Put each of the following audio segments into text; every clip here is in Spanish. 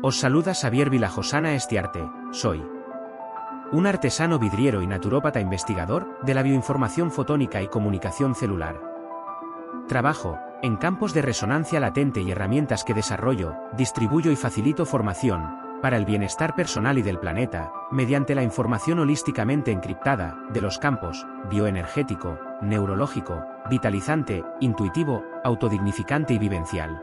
Os saluda Xavier Vilajosana Estiarte, soy un artesano vidriero y naturópata investigador de la bioinformación fotónica y comunicación celular. Trabajo en campos de resonancia latente y herramientas que desarrollo, distribuyo y facilito formación para el bienestar personal y del planeta, mediante la información holísticamente encriptada de los campos bioenergético, neurológico, vitalizante, intuitivo, autodignificante y vivencial.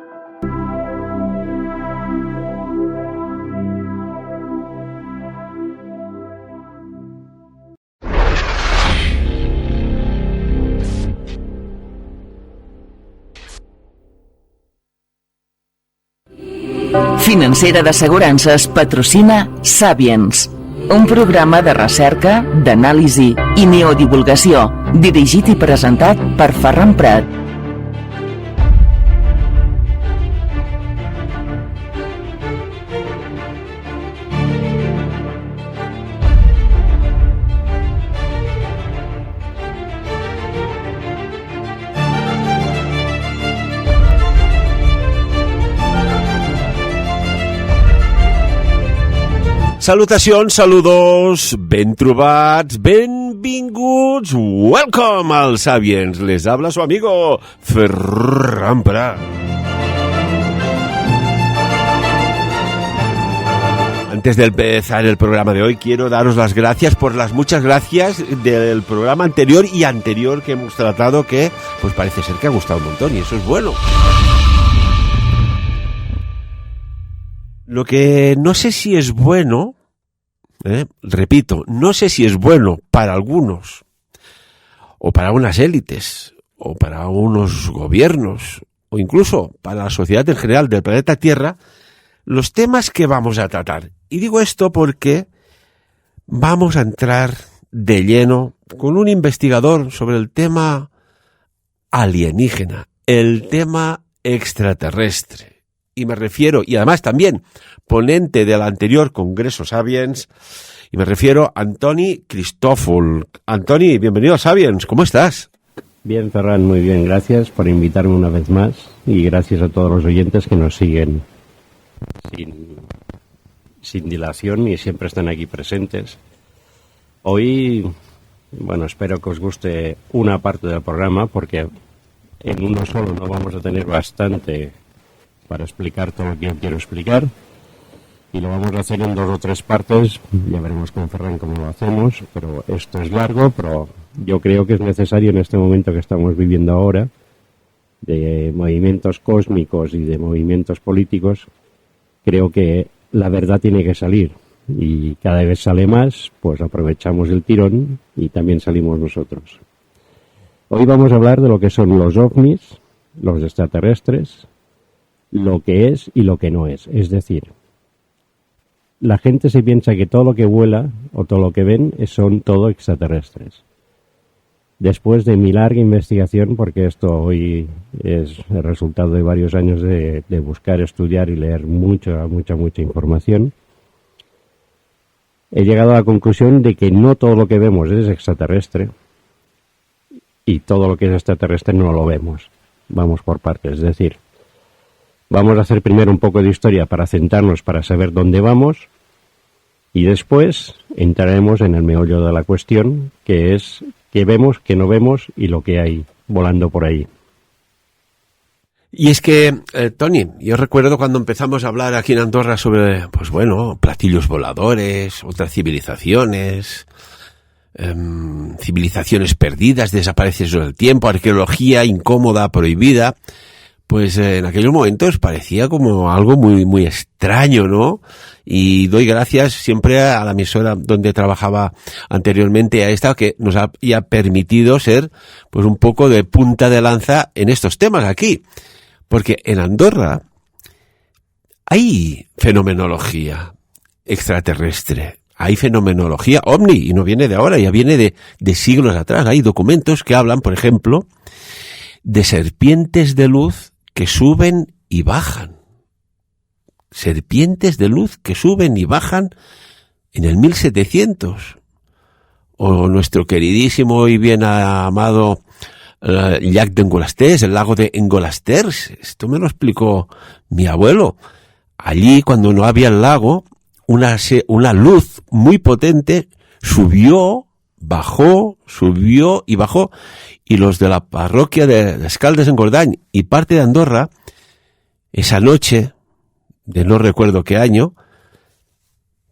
Financera d'Assegurances patrocina Sapiens, un programa de recerca, d'anàlisi i neodivulgació, dirigit i presentat per Ferran Prat. Salutacions, saludos, ben trobats, benvinguts, welcome al Sapiens. Les habla su amigo Ferran Prat. Antes de empezar el programa de hoy, quiero daros las gracias por las muchas gracias del programa anterior y anterior que hemos tratado, que pues parece ser que ha gustado un montón y eso es bueno. Lo que no sé si es bueno, repito, no sé si es bueno para algunos, o para unas élites, o para unos gobiernos, o incluso para la sociedad en general del planeta Tierra, los temas que vamos a tratar. Y digo esto porque vamos a entrar de lleno con un investigador sobre el tema alienígena, el tema extraterrestre. Y me refiero, y además también ponente del anterior Congreso Sapiens, y me refiero a Antoni Cristòfol. Antoni, bienvenido a Sapiens, ¿cómo estás? Bien, Ferran, muy bien, gracias por invitarme una vez más y gracias a todos los oyentes que nos siguen sin dilación y siempre están aquí presentes. Hoy, bueno, espero que os guste una parte del programa porque en uno solo no vamos a tener bastante para explicar todo lo que yo quiero explicar y lo vamos a hacer en 2 o 3 partes, ya veremos con Ferran cómo lo hacemos, pero esto es largo, pero yo creo que es necesario en este momento que estamos viviendo ahora, de movimientos cósmicos y de movimientos políticos, creo que la verdad tiene que salir y cada vez sale más, pues aprovechamos el tirón y también salimos nosotros. Hoy vamos a hablar de lo que son los ovnis, los extraterrestres, lo que es y lo que no es. Es decir, la gente se piensa que todo lo que vuela o todo lo que ven son todo extraterrestres. Después de mi larga investigación, porque esto hoy es el resultado de varios años de buscar, estudiar y leer mucha información, he llegado a la conclusión de que no todo lo que vemos es extraterrestre y todo lo que es extraterrestre no lo vemos. Vamos por partes, es decir, vamos a hacer primero un poco de historia para sentarnos, para saber dónde vamos, y después entraremos en el meollo de la cuestión, que es qué vemos, qué no vemos y lo que hay volando por ahí. Y es que, Toni, yo recuerdo cuando empezamos a hablar aquí en Andorra sobre, pues bueno, platillos voladores, otras civilizaciones, civilizaciones perdidas, desaparecidas en el tiempo, arqueología incómoda, prohibida. Pues en aquellos momentos parecía como algo muy, muy extraño, ¿no? Y doy gracias siempre a la emisora donde trabajaba anteriormente, a esta, que nos haya permitido ser, pues un poco de punta de lanza en estos temas aquí. Porque en Andorra hay fenomenología extraterrestre, hay fenomenología ovni, y no viene de ahora, ya viene de siglos atrás. Hay documentos que hablan, por ejemplo, de serpientes de luz que suben y bajan. Serpientes de luz que suben y bajan en el 1700. O nuestro queridísimo y bien amado llac d'Engolasters, el lago de Engolasters. Esto me lo explicó mi abuelo allí, cuando no había el lago, una luz muy potente subió, bajó, subió y bajó, y los de la parroquia de Escaldes en Gordany y parte de Andorra, esa noche, de no recuerdo qué año,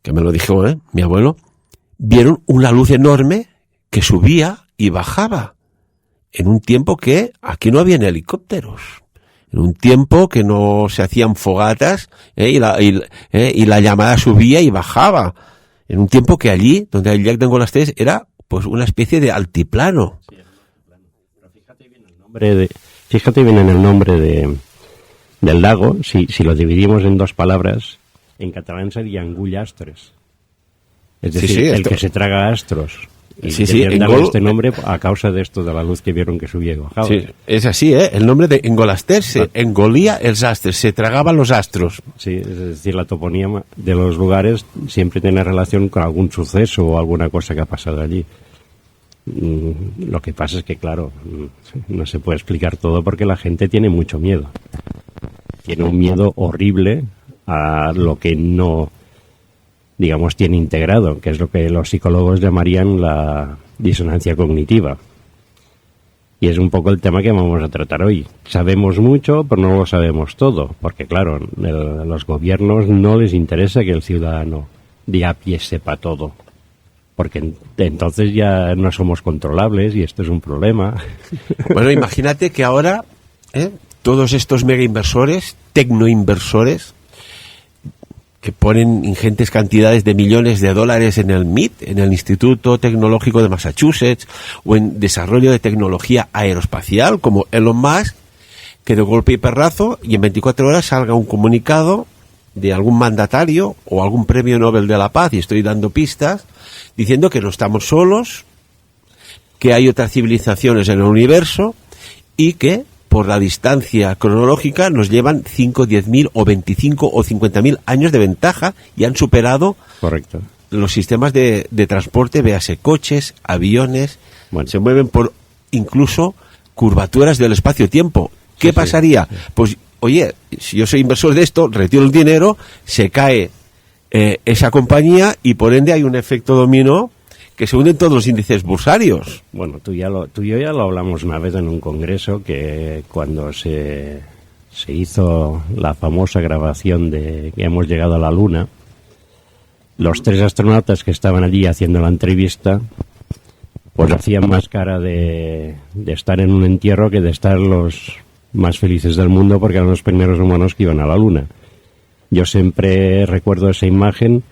que me lo dijo mi abuelo, vieron una luz enorme que subía y bajaba, en un tiempo que aquí no habían helicópteros, en un tiempo que no se hacían fogatas, y la llamada subía y bajaba, en un tiempo que allí, donde el llac d'Engolasters, era pues una especie de altiplano. Sí, pero fíjate bien en el nombre del lago. Si lo dividimos en dos palabras, en catalán sería Engollastres. Es decir, el que se traga astros. Y darle este nombre a causa de esto, de la luz que vieron que subía y bajaba. Sí, es así, el nombre de Engolasters, se engolía els astres, se tragaban los astros. Sí, es decir, la toponía de los lugares siempre tiene relación con algún suceso o alguna cosa que ha pasado allí. Lo que pasa es que, claro, no se puede explicar todo porque la gente tiene mucho miedo. Tiene un miedo horrible a lo que no, digamos, tiene integrado, que es lo que los psicólogos llamarían la disonancia cognitiva. Y es un poco el tema que vamos a tratar hoy. Sabemos mucho, pero no lo sabemos todo, porque claro, a los gobiernos no les interesa que el ciudadano de a pie sepa todo, porque entonces ya no somos controlables y esto es un problema. Bueno, imagínate que ahora todos estos mega inversores, tecnoinversores, que ponen ingentes cantidades de millones de dólares en el MIT, en el Instituto Tecnológico de Massachusetts, o en desarrollo de tecnología aeroespacial, como Elon Musk, que de golpe y perrazo, y en 24 horas salga un comunicado de algún mandatario o algún premio Nobel de la Paz, y estoy dando pistas, diciendo que no estamos solos, que hay otras civilizaciones en el universo, y que por la distancia cronológica nos llevan 5, 10.000 o 25 o 50.000 años de ventaja y han superado Correcto. Los sistemas de transporte, véase coches, aviones, se mueven por incluso curvaturas del espacio-tiempo. ¿Qué pasaría? Sí. Pues, oye, si yo soy inversor de esto, retiro el dinero, se cae esa compañía y por ende hay un efecto dominó que se unen todos los índices bursarios. Bueno, tú y yo ya lo hablamos una vez en un congreso, que cuando se hizo la famosa grabación de que hemos llegado a la Luna, los 3 astronautas que estaban allí haciendo la entrevista, pues hacían más cara de estar en un entierro que de estar los más felices del mundo, porque eran los primeros humanos que iban a la Luna. Yo siempre recuerdo esa imagen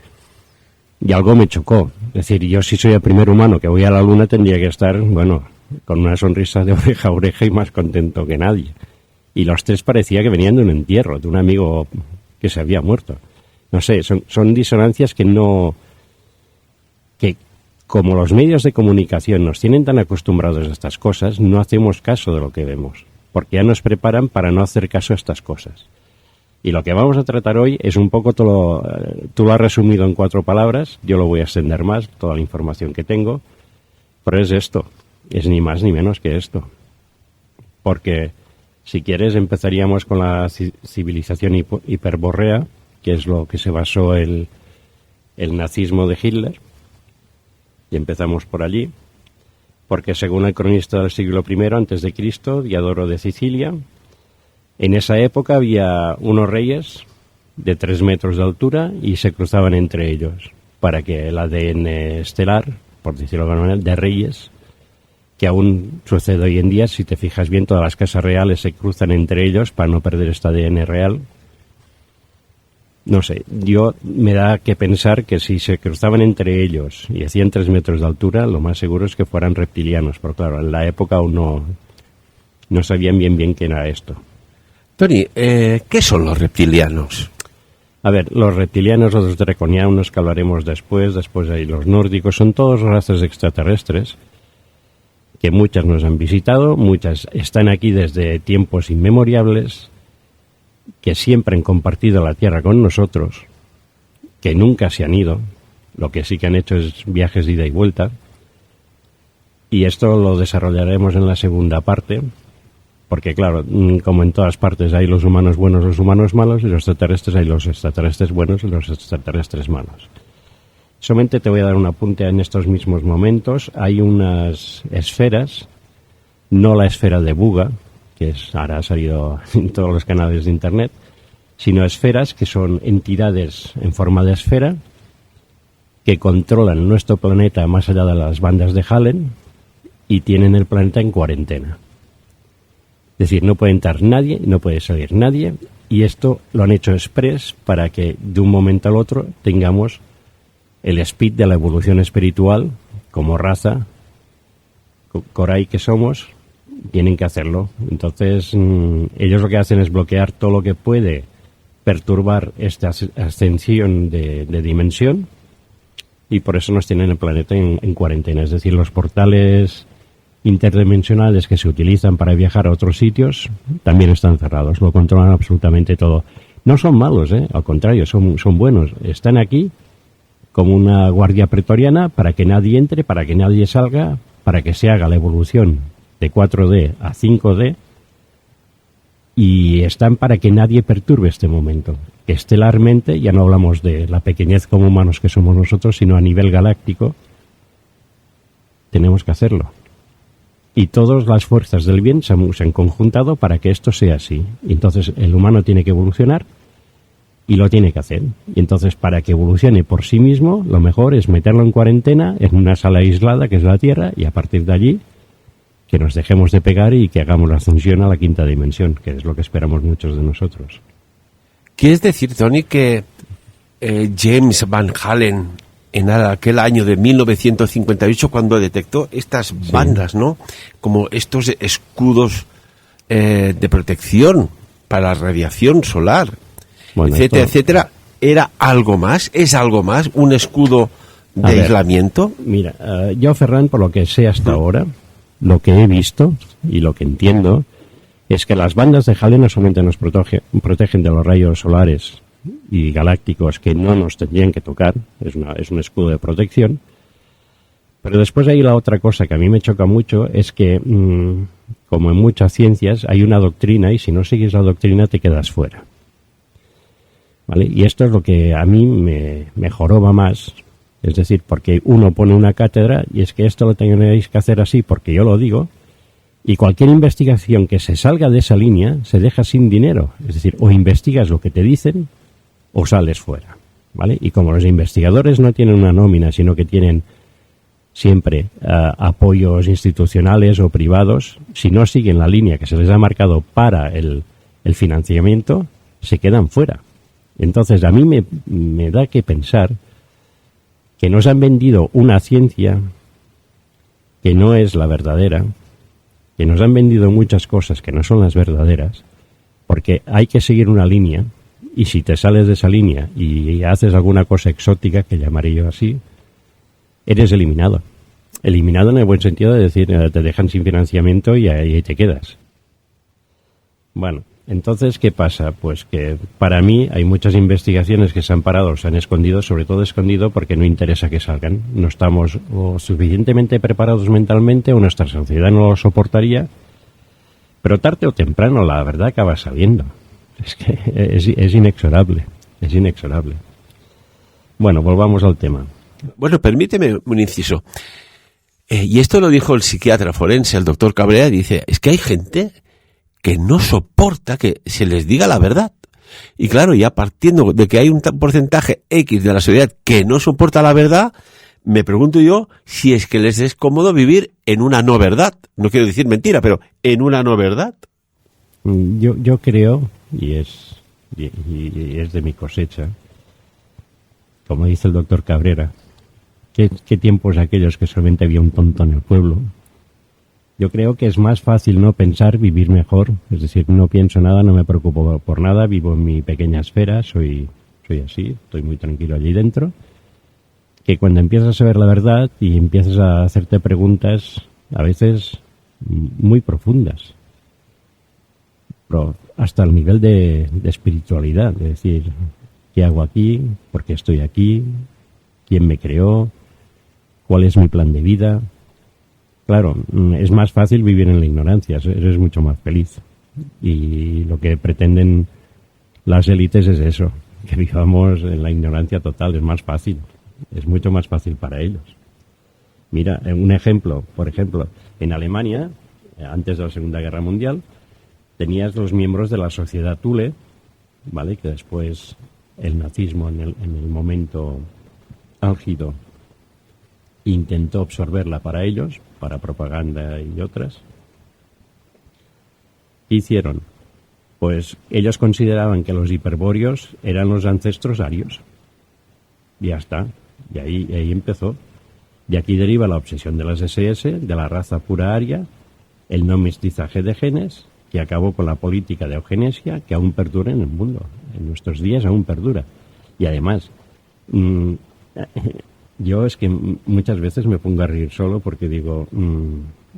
y algo me chocó. Es decir, yo si soy el primer humano que voy a la Luna tendría que estar, bueno, con una sonrisa de oreja a oreja y más contento que nadie. Y los 3 parecía que venían de un entierro, de un amigo que se había muerto. No sé, son disonancias que como los medios de comunicación nos tienen tan acostumbrados a estas cosas, no hacemos caso de lo que vemos, porque ya nos preparan para no hacer caso a estas cosas. Y lo que vamos a tratar hoy es un poco todo, tú lo has resumido en 4 palabras, yo lo voy a extender más, toda la información que tengo, pero es esto, es ni más ni menos que esto. Porque, si quieres, empezaríamos con la civilización hiperborrea, que es lo que se basó el nazismo de Hitler, y empezamos por allí, porque según el cronista del siglo I a.C., Diodoro de Sicilia, en esa época había unos reyes de 3 metros de altura y se cruzaban entre ellos para que el ADN estelar, por decirlo de alguna manera, de reyes, que aún sucede hoy en día, si te fijas bien, todas las casas reales se cruzan entre ellos para no perder este ADN real. No sé, yo me da que pensar que si se cruzaban entre ellos y hacían 3 metros de altura, lo más seguro es que fueran reptilianos, pero claro, en la época aún no sabían bien qué era esto. Tony, ¿qué son los reptilianos? A ver, los reptilianos, los draconianos, que hablaremos después hay los nórdicos, son todos razas extraterrestres que muchas nos han visitado, muchas están aquí desde tiempos inmemoriales, que siempre han compartido la Tierra con nosotros, que nunca se han ido, lo que sí que han hecho es viajes de ida y vuelta, y esto lo desarrollaremos en la segunda parte. Porque claro, como en todas partes hay los humanos buenos, los humanos malos, y los extraterrestres hay los extraterrestres buenos y los extraterrestres malos. Solamente te voy a dar un apunte en estos mismos momentos. Hay unas esferas, no la esfera de Buga, que ahora ha salido en todos los canales de internet, sino esferas que son entidades en forma de esfera que controlan nuestro planeta más allá de las bandas de Hallen y tienen el planeta en cuarentena. Es decir, no puede entrar nadie, no puede salir nadie, y esto lo han hecho express para que de un momento al otro tengamos el speed de la evolución espiritual como raza Coray que somos. Tienen que hacerlo. Entonces ellos lo que hacen es bloquear todo lo que puede perturbar esta ascensión de dimensión, y por eso nos tienen el planeta en cuarentena. Es decir, los portales interdimensionales que se utilizan para viajar a otros sitios también están cerrados, lo controlan absolutamente todo. No son malos, al contrario, son buenos. Están aquí como una guardia pretoriana para que nadie entre, para que nadie salga, para que se haga la evolución de 4D a 5D, y están para que nadie perturbe este momento. Estelarmente, ya no hablamos de la pequeñez como humanos que somos nosotros, sino a nivel galáctico, tenemos que hacerlo. Y todas las fuerzas del bien se han conjuntado para que esto sea así. Y entonces el humano tiene que evolucionar y lo tiene que hacer. Y entonces, para que evolucione por sí mismo, lo mejor es meterlo en cuarentena, en una sala aislada que es la Tierra, y a partir de allí que nos dejemos de pegar y que hagamos la ascensión a la quinta dimensión, que es lo que esperamos muchos de nosotros. ¿Quieres decir, Tony, que James Van Allen, en aquel año de 1958, cuando detectó estas bandas, ¿no?, como estos escudos de protección para la radiación solar, bueno, etcétera, etcétera, era algo más? ¿Es algo más? ¿Un escudo de aislamiento? Mira, yo, Ferran, por lo que sé hasta ahora, lo que he visto y lo que entiendo es que las bandas de Hallen no solamente nos protegen de los rayos solares y galácticos que no nos tendrían que tocar, es un escudo de protección, pero después hay la otra cosa que a mí me choca mucho, es que, como en muchas ciencias, hay una doctrina, y si no sigues la doctrina te quedas fuera, ¿vale? Y esto es lo que a mí me joroba más. Es decir, porque uno pone una cátedra y es que esto lo tenéis que hacer así porque yo lo digo, y cualquier investigación que se salga de esa línea se deja sin dinero. Es decir, o investigas lo que te dicen o sales fuera, ¿vale? Y como los investigadores no tienen una nómina, sino que tienen siempre apoyos institucionales o privados, si no siguen la línea que se les ha marcado para el financiamiento, se quedan fuera. Entonces, a mí me da que pensar que nos han vendido una ciencia que no es la verdadera, que nos han vendido muchas cosas que no son las verdaderas, porque hay que seguir una línea, y si te sales de esa línea y haces alguna cosa exótica, que llamaré yo así, eres eliminado. Eliminado en el buen sentido de decir, te dejan sin financiamiento y ahí te quedas. Bueno, entonces, ¿qué pasa? Pues que para mí hay muchas investigaciones que se han parado, se han escondido, sobre todo escondido porque no interesa que salgan. No estamos o suficientemente preparados mentalmente, o nuestra sociedad no lo soportaría, pero tarde o temprano la verdad acaba saliendo. Es que es inexorable, es inexorable. Bueno, volvamos al tema. Bueno, permíteme un inciso. Y esto lo dijo el psiquiatra forense, el doctor Cabrera, dice, es que hay gente que no soporta que se les diga la verdad. Y claro, ya partiendo de que hay un porcentaje X de la sociedad que no soporta la verdad, me pregunto yo si es que les es cómodo vivir en una no verdad. No quiero decir mentira, pero en una no verdad. Yo creo, y es de mi cosecha, como dice el doctor Cabrera, ¿qué tiempos aquellos que solamente había un tonto en el pueblo? Yo creo que es más fácil no pensar, vivir mejor. Es decir, no pienso nada, no me preocupo por nada, vivo en mi pequeña esfera, soy así, estoy muy tranquilo allí dentro, que cuando empiezas a ver la verdad y empiezas a hacerte preguntas, a veces muy profundas, pero hasta el nivel de espiritualidad, es decir, ¿qué hago aquí? ¿Por qué estoy aquí? ¿Quién me creó? ¿Cuál es mi plan de vida? Claro, es más fácil vivir en la ignorancia, eres mucho más feliz. Y lo que pretenden las élites es eso, que vivamos en la ignorancia total, es más fácil, es mucho más fácil para ellos. Mira, un ejemplo, por ejemplo, en Alemania, antes de la Segunda Guerra Mundial, tenías los miembros de la sociedad Thule, ¿vale? Que después el nazismo en el momento álgido intentó absorberla para ellos, para propaganda y otras. ¿Qué hicieron? Pues ellos consideraban que los hiperbóreos eran los ancestros arios. Ya está. Y ahí empezó. De aquí deriva la obsesión de las SS, de la raza pura aria, el no mestizaje de genes, que acabó con la política de eugenesia, que aún perdura en el mundo. En nuestros días aún perdura. Y además, yo es que muchas veces me pongo a reír solo porque digo,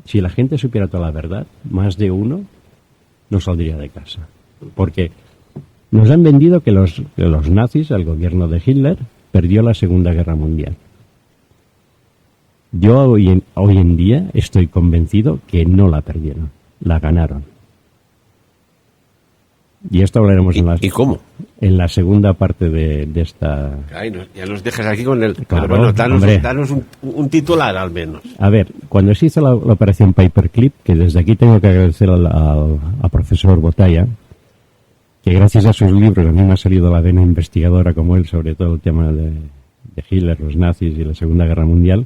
si la gente supiera toda la verdad, más de uno no saldría de casa. Porque nos han vendido que los nazis, el gobierno de Hitler, perdió la Segunda Guerra Mundial. Yo hoy en día estoy convencido que no la perdieron, la ganaron. Y esto hablaremos ¿Y cómo? En la segunda parte de esta... Ay, ya nos dejas aquí con el... Claro, pero bueno, hombre. danos un titular al menos. A ver, cuando se hizo la operación Paperclip, que desde aquí tengo que agradecer al profesor Botalla, que gracias a sus libros a mí me ha salido la vena investigadora como él sobre todo el tema de Hitler, los nazis y la Segunda Guerra Mundial,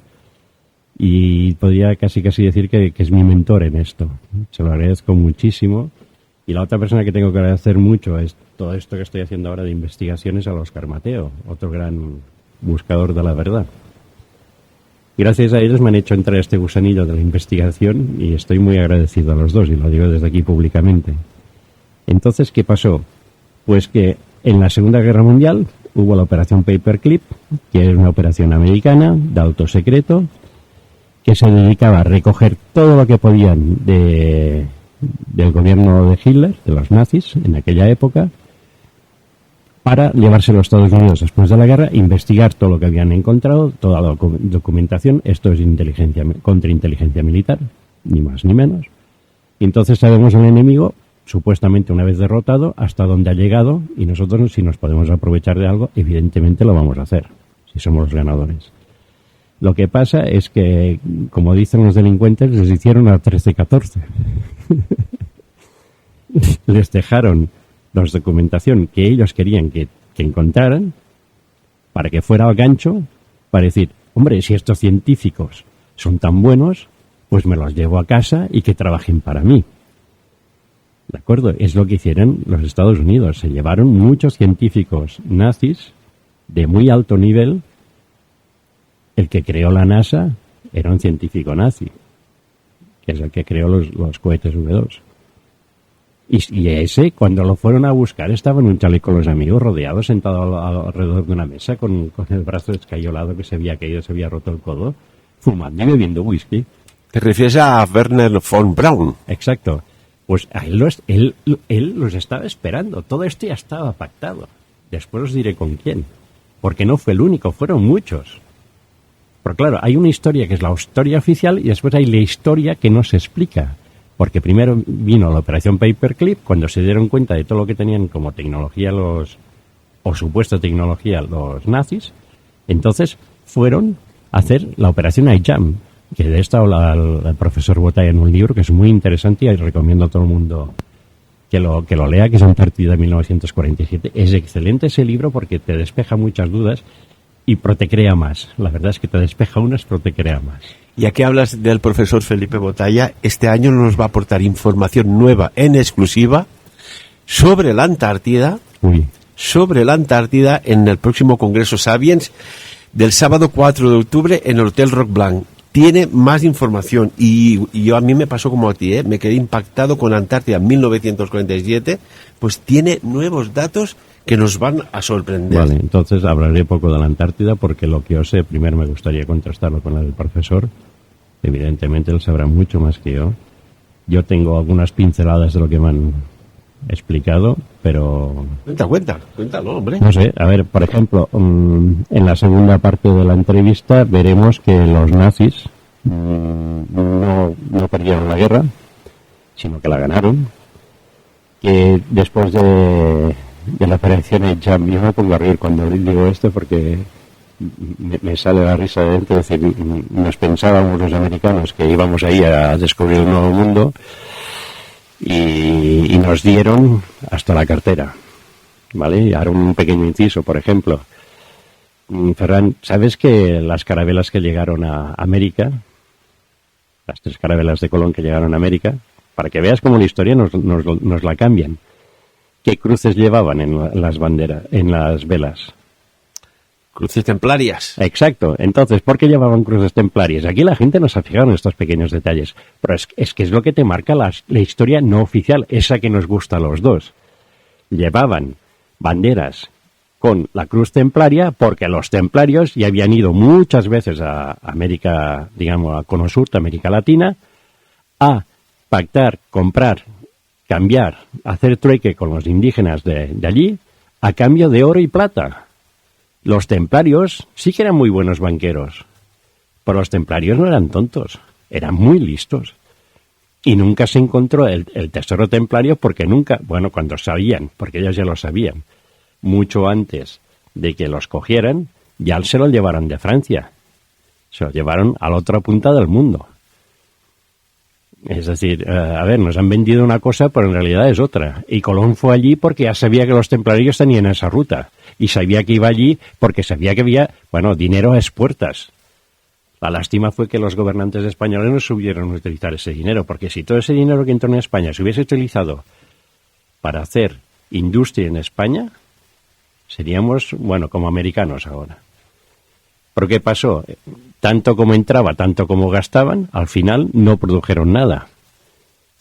y podría casi decir que es mi mentor en esto. Se lo agradezco muchísimo. Y la otra persona que tengo que agradecer mucho es todo esto que estoy haciendo ahora de investigaciones a Óscar Mateo, otro gran buscador de la verdad. Gracias a ellos me han hecho entrar este gusanillo de la investigación y estoy muy agradecido a los dos y lo digo desde aquí públicamente. Entonces, ¿qué pasó? Pues que en la Segunda Guerra Mundial hubo la operación Paperclip, que es una operación americana de alto secreto, que se dedicaba a recoger todo lo que podían del gobierno de Hitler, de los nazis, en aquella época, para llevárselo a Estados Unidos después de la guerra, investigar todo lo que habían encontrado, toda la documentación. Esto es contrainteligencia militar, ni más ni menos. Y entonces sabemos al enemigo, supuestamente una vez derrotado, hasta dónde ha llegado, y nosotros, si nos podemos aprovechar de algo, evidentemente lo vamos a hacer, si somos los ganadores. Lo que pasa es que, como dicen los delincuentes, les hicieron a 13-14. Les dejaron la documentación que ellos querían que encontraran para que fuera al gancho para decir, hombre, si estos científicos son tan buenos, pues me los llevo a casa y que trabajen para mí. ¿De acuerdo? Es lo que hicieron los Estados Unidos. Se llevaron muchos científicos nazis de muy alto nivel. El que creó la NASA era un científico nazi, que es el que creó los cohetes V2. Y ese, cuando lo fueron a buscar, estaba en un chaleco con los amigos, rodeado, sentado alrededor de una mesa, con el brazo escayolado que se había caído, se había roto el codo, fumando y bebiendo whisky. ¿Te refieres a Werner von Braun? Exacto. Pues a él los estaba esperando. Todo esto ya estaba pactado. Después os diré con quién. Porque no fue el único, fueron muchos. Pero claro, hay una historia que es la historia oficial y después hay la historia que no se explica. Porque primero vino la operación Paperclip, cuando se dieron cuenta de todo lo que tenían como tecnología o supuesta tecnología los nazis, entonces fueron a hacer la operación iJam, que de esta habla el profesor Botalla en un libro que es muy interesante y recomiendo a todo el mundo que lo lea, que es Antártida 1947. Es excelente ese libro porque te despeja muchas dudas y te crea más. La verdad es que te despeja unas, pero te crea más. Ya que hablas del profesor Felipe Botalla, este año nos va a aportar información nueva en exclusiva sobre la Antártida, en el próximo Congreso Sapiens del sábado 4 de octubre en el Hotel Roc Blanc. Tiene más información y a mí me pasó como a ti, me quedé impactado con Antártida 1947, pues tiene nuevos datos que nos van a sorprender. Vale, entonces hablaré poco de la Antártida porque lo que yo sé, primero me gustaría contrastarlo con el profesor. Evidentemente él sabrá mucho más que yo. Yo tengo algunas pinceladas de lo que me han explicado, pero... Cuéntalo, hombre. No sé, a ver, por ejemplo, en la segunda parte de la entrevista veremos que los nazis no perdieron la guerra, sino que la ganaron. Que después de la operación en Jam, yo me pongo a reír cuando digo esto porque me sale la risa de dentro. Es decir, nos pensábamos los americanos que íbamos ahí a descubrir un nuevo mundo y nos dieron hasta la cartera, ¿vale? Y ahora un pequeño inciso, por ejemplo. Ferran, ¿sabes que las carabelas que llegaron a América, las 3 carabelas de Colón que llegaron a América, para que veas cómo la historia nos la cambian, qué cruces llevaban en las banderas, en las velas? Cruces templarias. Exacto. Entonces, ¿por qué llevaban cruces templarias? Aquí la gente no se ha fijado en estos pequeños detalles, pero es que es lo que te marca la historia no oficial, esa que nos gusta a los dos. Llevaban banderas con la cruz templaria porque los templarios ya habían ido muchas veces a América, digamos, a Cono Sur, América Latina, a pactar, comprar, cambiar, hacer trueque con los indígenas de allí a cambio de oro y plata. Los templarios sí que eran muy buenos banqueros, pero los templarios no eran tontos, eran muy listos. Y nunca se encontró el tesoro templario porque nunca, bueno, cuando sabían, porque ellos ya lo sabían, mucho antes de que los cogieran, ya se lo llevaron de Francia. Se lo llevaron a la otra punta del mundo. Es decir, a ver, nos han vendido una cosa, pero en realidad es otra. Y Colón fue allí porque ya sabía que los templarios tenían esa ruta. Y sabía que iba allí porque sabía que había, bueno, dinero a expuertas. La lástima fue que los gobernantes españoles no supieron utilizar ese dinero, porque si todo ese dinero que entró en España se hubiese utilizado para hacer industria en España, seríamos, bueno, como americanos ahora. ¿Pero qué pasó? Tanto como entraba, tanto como gastaban, al final no produjeron nada.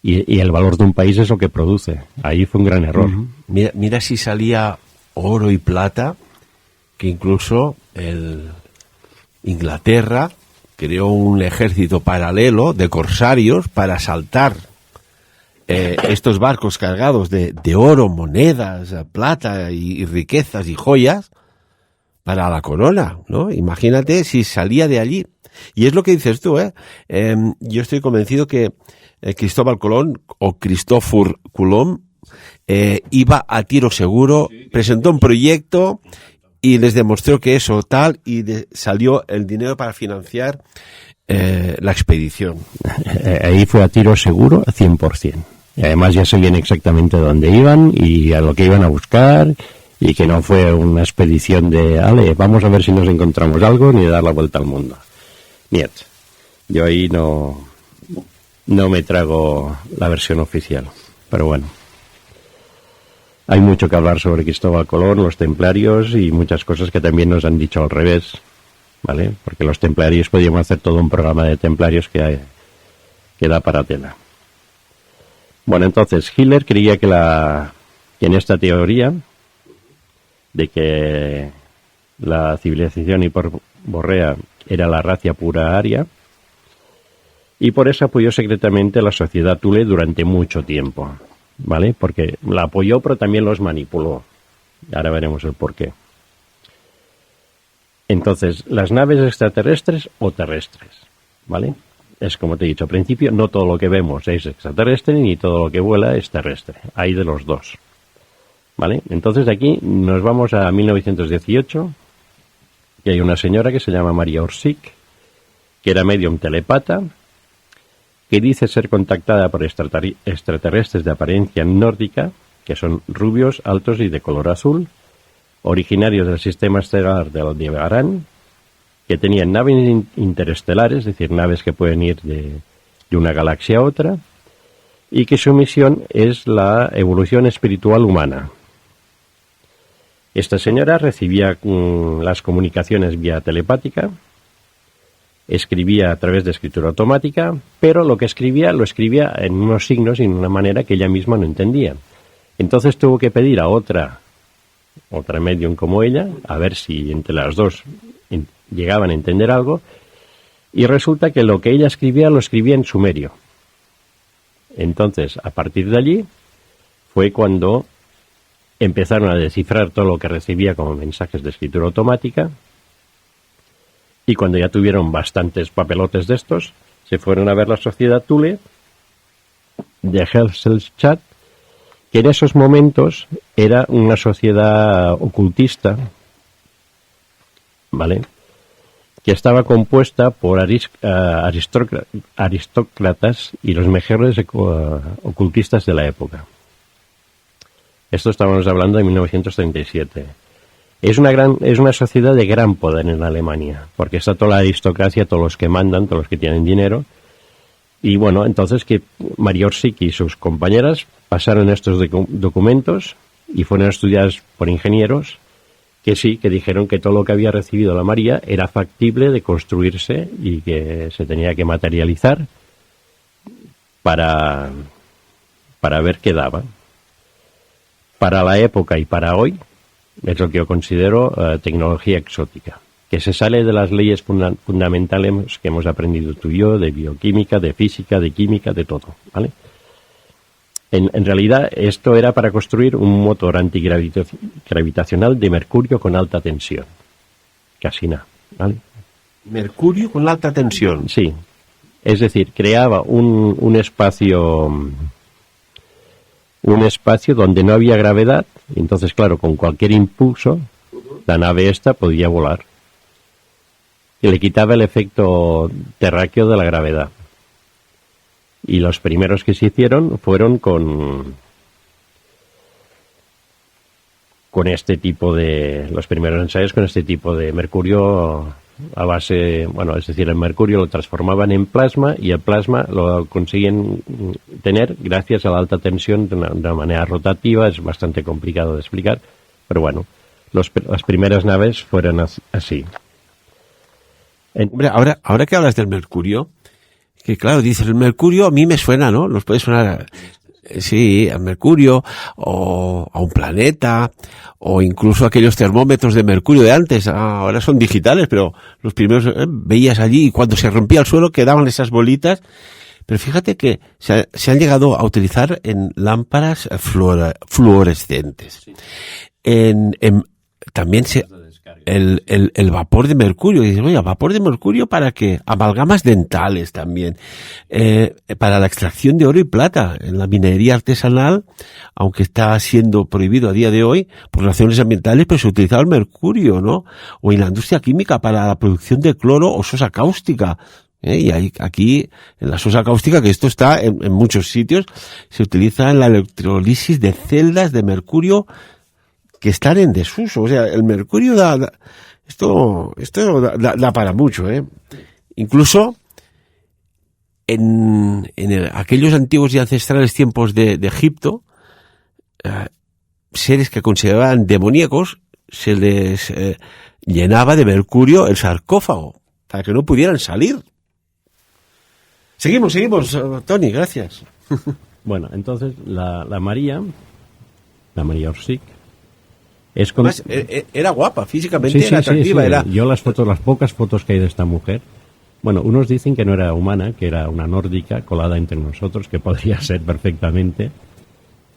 Y el valor de un país es lo que produce. Ahí fue un gran error. Mira si salía oro y plata, que incluso Inglaterra creó un ejército paralelo de corsarios para asaltar estos barcos cargados de oro, monedas, plata y riquezas y joyas para la corona, ¿no? Imagínate si salía de allí. Y es lo que dices tú, ¿eh? Yo estoy convencido que Cristóbal Colón o Cristòfor Colom iba a tiro seguro, presentó un proyecto y les demostró que eso tal, y salió el dinero para financiar la expedición. Ahí fue a tiro seguro 100%. Y además ya sabían exactamente dónde iban y a lo que iban a buscar, y que no fue una expedición de, ale, vamos a ver si nos encontramos algo, ni de dar la vuelta al mundo. Niet. Yo ahí no me trago la versión oficial. Pero bueno. Hay mucho que hablar sobre Cristóbal Colón, los templarios y muchas cosas que también nos han dicho al revés, ¿vale? Porque los templarios, podríamos hacer todo un programa de templarios que da para tela. Bueno, entonces, Hitler creía que en esta teoría de que la civilización hiperborrea era la raza pura aria, y por eso apoyó secretamente la sociedad Thule durante mucho tiempo, ¿vale? Porque la apoyó, pero también los manipuló. Ahora veremos el porqué. Entonces, las naves extraterrestres o terrestres, ¿vale? Es como te he dicho al principio, no todo lo que vemos es extraterrestre, ni todo lo que vuela es terrestre. Hay de los dos, ¿vale? Entonces de aquí nos vamos a 1918, y hay una señora que se llama María Orsic, que era medium telepata, que dice ser contactada por extraterrestres de apariencia nórdica, que son rubios, altos y de color azul, originarios del sistema estelar de Aldebarán, que tenían naves interestelares, es decir, naves que pueden ir de una galaxia a otra, y que su misión es la evolución espiritual humana. Esta señora recibía las comunicaciones vía telepática, escribía a través de escritura automática, pero lo que escribía lo escribía en unos signos y en una manera que ella misma no entendía. Entonces tuvo que pedir a otra medium como ella, a ver si entre las dos llegaban a entender algo, y resulta que lo que ella escribía lo escribía en sumerio. Entonces, a partir de allí, fue cuando empezaron a descifrar todo lo que recibía como mensajes de escritura automática, Y cuando ya tuvieron bastantes papelotes de estos, se fueron a ver la sociedad Thule de Helsingør, que en esos momentos era una sociedad ocultista, ¿vale?, que estaba compuesta por aristócratas y los mejores ocultistas de la época. Esto estábamos hablando de 1937. Es una sociedad de gran poder en Alemania, porque está toda la aristocracia, todos los que mandan, todos los que tienen dinero. Y bueno, entonces que Mario-Rossi y sus compañeras pasaron estos documentos y fueron estudiados por ingenieros que sí, que dijeron que todo lo que había recibido la María era factible de construirse y que se tenía que materializar para ver qué daba. Para la época y para hoy es lo que yo considero tecnología exótica, que se sale de las leyes fundamentales que hemos aprendido tú y yo, de bioquímica, de física, de química, de todo, ¿vale? En realidad, esto era para construir un motor antigravitacional de mercurio con alta tensión. Casi nada, ¿vale? Mercurio con alta tensión. Sí. Es decir, creaba un espacio donde no había gravedad, y entonces, claro, con cualquier impulso, la nave esta podía volar. Y le quitaba el efecto terráqueo de la gravedad. Y los primeros que se hicieron fueron con este tipo de... Los primeros ensayos con este tipo de mercurio a base... Bueno, es decir, el mercurio lo transformaban en plasma y el plasma lo consiguen tener gracias a la alta tensión de una manera rotativa. Es bastante complicado de explicar, pero bueno, las primeras naves fueron así. Hombre, ahora que hablas del mercurio... Que claro, dices, el mercurio a mí me suena, ¿no? Nos puede sonar, sí, al mercurio, o a un planeta, o incluso aquellos termómetros de mercurio de antes. Ahora son digitales, pero los primeros veías allí y cuando se rompía el suelo quedaban esas bolitas. Pero fíjate que se han llegado a utilizar en lámparas fluorescentes. También el vapor de mercurio. Y dices, oye, ¿vapor de mercurio para qué? Amalgamas dentales también. Para la extracción de oro y plata. En la minería artesanal, aunque está siendo prohibido a día de hoy por razones ambientales, pero se utilizaba el mercurio, ¿no? O en la industria química para la producción de cloro o sosa cáustica. Y aquí, en la sosa cáustica, que esto está en muchos sitios, se utiliza en la electrolisis de celdas de mercurio que están en desuso. O sea, el mercurio da para mucho, ¿eh? Incluso en aquellos antiguos y ancestrales tiempos de Egipto, seres que consideraban demoníacos, se les llenaba de mercurio el sarcófago para que no pudieran salir. Seguimos, Tony, gracias. Bueno, entonces la María Rossi, además, era guapa, físicamente sí, era atractiva. Sí. Era... Yo las pocas fotos que hay de esta mujer, bueno, unos dicen que no era humana, que era una nórdica colada entre nosotros, que podría ser perfectamente,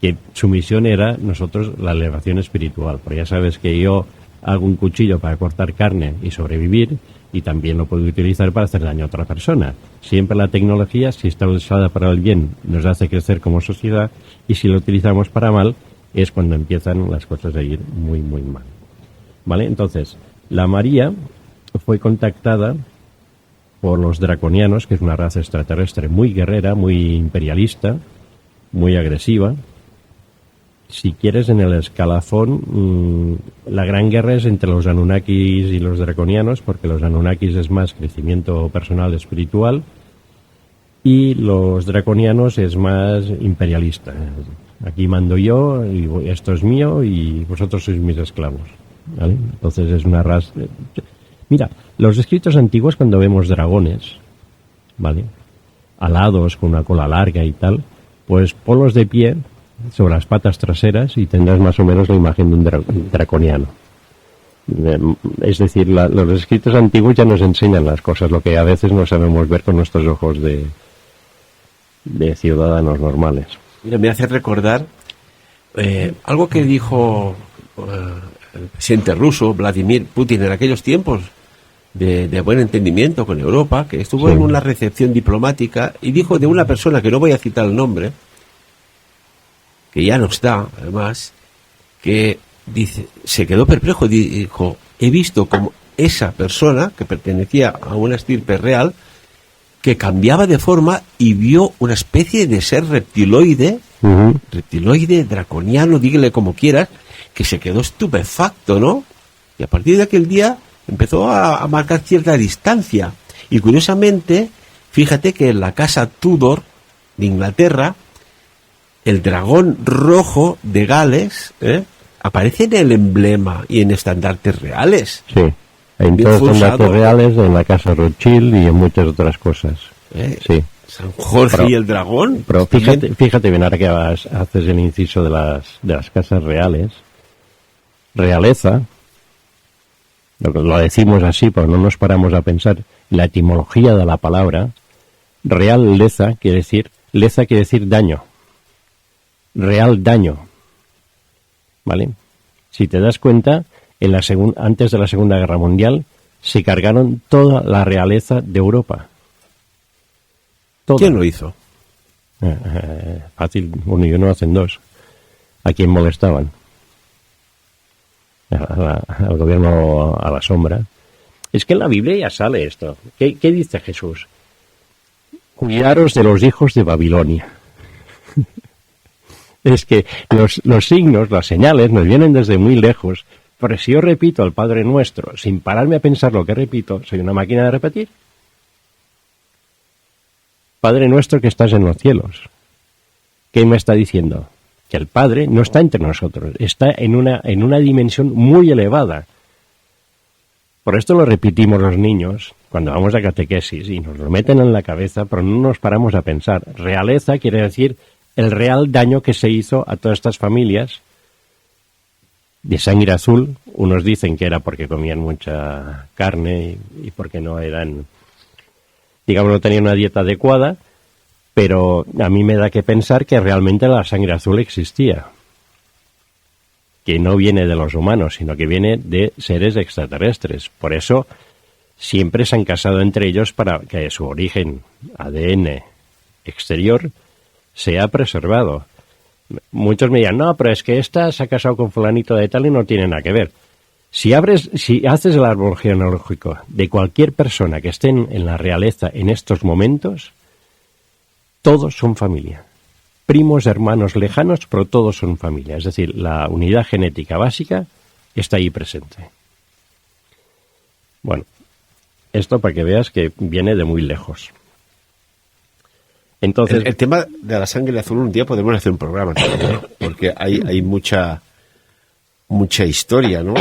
que su misión era nosotros la elevación espiritual, porque ya sabes que yo hago un cuchillo para cortar carne y sobrevivir, y también lo puedo utilizar para hacer daño a otra persona. Siempre la tecnología, si está usada para el bien, nos hace crecer como sociedad, y si lo utilizamos para mal, es cuando empiezan las cosas a ir muy, muy mal. ¿Vale? Entonces, la María fue contactada por los draconianos, que es una raza extraterrestre muy guerrera, muy imperialista, muy agresiva. Si quieres, en el escalafón, la gran guerra es entre los Anunnakis y los draconianos, porque los Anunnakis es más crecimiento personal espiritual y los draconianos es más imperialista. Aquí mando yo, y esto es mío, y vosotros sois mis esclavos, ¿vale? Entonces es una raza... Mira, los escritos antiguos, cuando vemos dragones, ¿vale?, alados, con una cola larga y tal, pues ponlos de pie sobre las patas traseras y tendrás más o menos la imagen de un draconiano. Es decir, los escritos antiguos ya nos enseñan las cosas, lo que a veces no sabemos ver con nuestros ojos de ciudadanos normales. Mira, me hace recordar algo que dijo el presidente ruso, Vladimir Putin, en aquellos tiempos, de buen entendimiento con Europa, que estuvo Sí. en una recepción diplomática y dijo de una persona que no voy a citar el nombre, que ya no está, además, que dice, se quedó perplejo, dijo, he visto como esa persona, que pertenecía a una estirpe real, que cambiaba de forma y vio una especie de ser reptiloide, Ujú. reptiloide, draconiano, dígale como quieras, que se quedó estupefacto, ¿no? Y a partir de aquel día empezó a marcar cierta distancia. Y curiosamente, fíjate que en la casa Tudor de Inglaterra, el dragón rojo de Gales aparece en el emblema y en estandartes reales. Sí, en Bien todos los forzado. datos reales, en la casa Rothschild y en muchas otras cosas. Sí. San Jorge Pero- y el dragón. Pero fíjate bien, ahora que haces el inciso de las casas reales, realeza, lo decimos así, pero no nos paramos a pensar la etimología de la palabra. Realeza quiere decir daño. Real daño. ¿Vale? Si te das cuenta, antes de la Segunda Guerra Mundial se cargaron toda la realeza de Europa. Toda. ¿Quién lo hizo? Fácil, uno y uno hacen dos. ¿A quién molestaban? Al gobierno a la sombra. Es que en la Biblia ya sale esto. ¿Qué dice Jesús? Cuidaros de los hijos de Babilonia. Es que los signos, las señales nos vienen desde muy lejos. Pero si yo repito al Padre Nuestro, sin pararme a pensar lo que repito, soy una máquina de repetir. Padre Nuestro que estás en los cielos. ¿Qué me está diciendo? Que el Padre no está entre nosotros, está en una dimensión muy elevada. Por esto lo repetimos los niños cuando vamos a catequesis y nos lo meten en la cabeza, pero no nos paramos a pensar. Realeza quiere decir el real daño que se hizo a todas estas familias de sangre azul. Unos dicen que era porque comían mucha carne y porque no eran, digamos, no tenían una dieta adecuada, pero a mí me da que pensar que realmente la sangre azul existía, que no viene de los humanos, sino que viene de seres extraterrestres. Por eso siempre se han casado entre ellos para que su origen, ADN exterior, sea preservado. Muchos me dirán, no, pero es que esta se ha casado con fulanito de tal y no tiene nada que ver. Si haces el árbol genealógico de cualquier persona que esté en la realeza en estos momentos, todos son familia. Primos, hermanos lejanos, pero todos son familia. Es decir, la unidad genética básica está ahí presente. Bueno, esto para que veas que viene de muy lejos. Entonces, El tema de la sangre azul, un día podemos hacer un programa también, ¿no? Porque hay mucha historia, ¿no?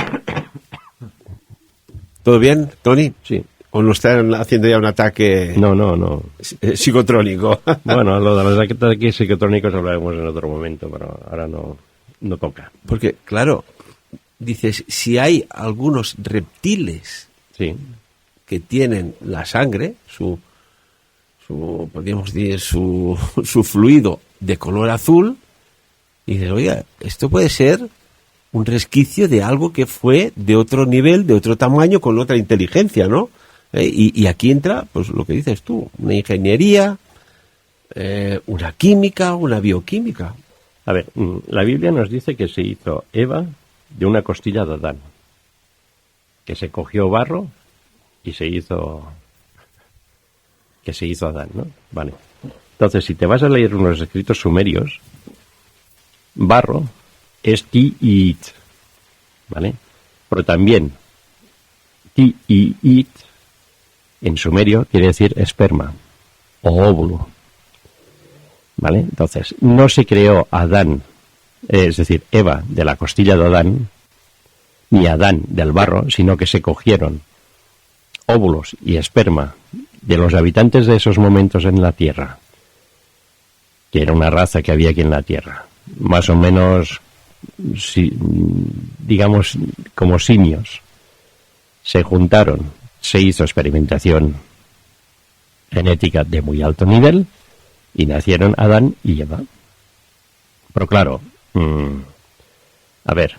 ¿Todo bien, Tony? sí. ¿O nos están haciendo ya un ataque No. psicotrónico? Bueno, lo de los ataques psicotrónicos hablaremos en otro momento, pero ahora no toca. Porque, claro, dices, si hay algunos reptiles Sí. que tienen la sangre, podríamos decir, su fluido de color azul, y dices, oiga, esto puede ser un resquicio de algo que fue de otro nivel, de otro tamaño, con otra inteligencia, ¿no? Y aquí entra, pues lo que dices tú, una ingeniería, una química, una bioquímica. A ver, la Biblia nos dice que se hizo Eva de una costilla de Adán, que se cogió barro y se hizo Adán, ¿no? Vale. Entonces, si te vas a leer unos escritos sumerios, barro es ti y it, ¿vale? Pero también ti y it en sumerio quiere decir esperma o óvulo, ¿vale? Entonces, no se creó Adán, es decir, Eva de la costilla de Adán, ni Adán del barro, sino que se cogieron óvulos y esperma de los habitantes de esos momentos en la Tierra, que era una raza que había aquí en la Tierra, más o menos, digamos, como simios. Se juntaron, se hizo experimentación genética de muy alto nivel y nacieron Adán y Eva. Pero claro, a ver,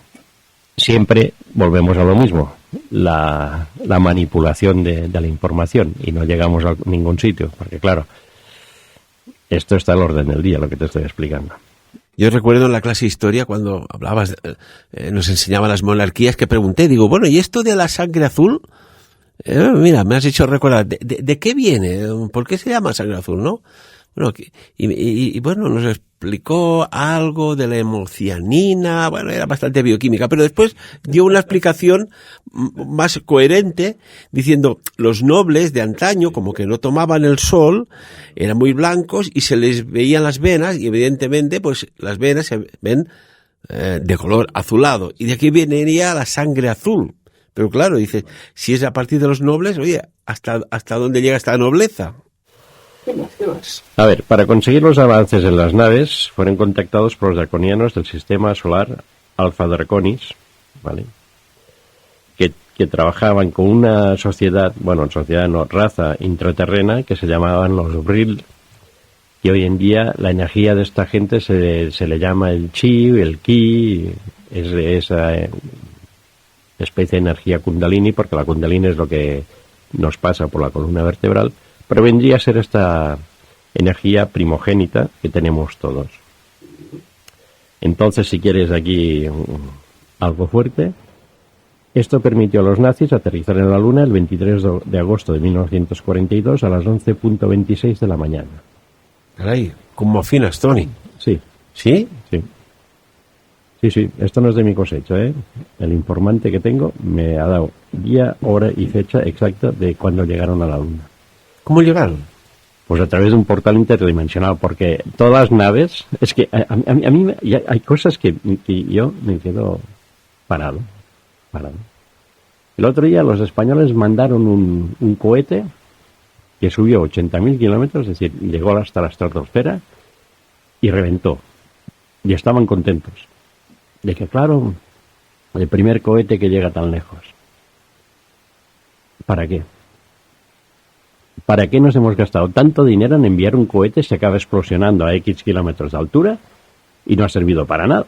siempre volvemos a lo mismo. la manipulación de la información y no llegamos a ningún sitio, porque claro, esto está al orden del día, lo que te estoy explicando. Yo recuerdo en la clase de historia cuando hablabas, nos enseñaban las monarquías, que pregunté, digo, bueno, ¿y esto de la sangre azul? Mira, me has hecho recordar, ¿de qué viene? ¿Por qué se llama sangre azul, no? Bueno, y bueno, nos explicó algo de la hemocianina, bueno, era bastante bioquímica, pero después dio una explicación más coherente, diciendo, los nobles de antaño, como que no tomaban el sol, eran muy blancos y se les veían las venas, y evidentemente, pues, las venas se ven de color azulado, y de aquí vendría la sangre azul. Pero claro, dice, si es a partir de los nobles, oye, ¿hasta dónde llega esta nobleza? A ver, para conseguir los avances en las naves, fueron contactados por los draconianos del sistema solar Alpha Draconis, ¿vale? Que trabajaban con una sociedad, raza intraterrena, que se llamaban los Vril, que hoy en día la energía de esta gente se le llama el chi, el ki, es esa especie de energía kundalini, porque la kundalini es lo que nos pasa por la columna vertebral, pero vendría a ser esta energía primogénita que tenemos todos. Entonces, si quieres aquí algo fuerte, esto permitió a los nazis aterrizar en la Luna el 23 de agosto de 1942 a las 11:26 de la mañana. Caray, ¿cómo afinas, Tony? Sí. ¿Sí? Sí. Sí, esto no es de mi cosecha, ¿eh? El informante que tengo me ha dado día, hora y fecha exacta de cuando llegaron a la Luna. ¿Cómo llegaron? Pues a través de un portal interdimensional, porque todas las naves, es que a mí hay cosas que yo me quedo parado. El otro día los españoles mandaron un cohete que subió 80.000 kilómetros, es decir, llegó hasta la estratosfera y reventó. Y estaban contentos de que, claro, el primer cohete que llega tan lejos. ¿Para qué? ¿Para qué nos hemos gastado tanto dinero en enviar un cohete que se acaba explosionando a X kilómetros de altura y no ha servido para nada?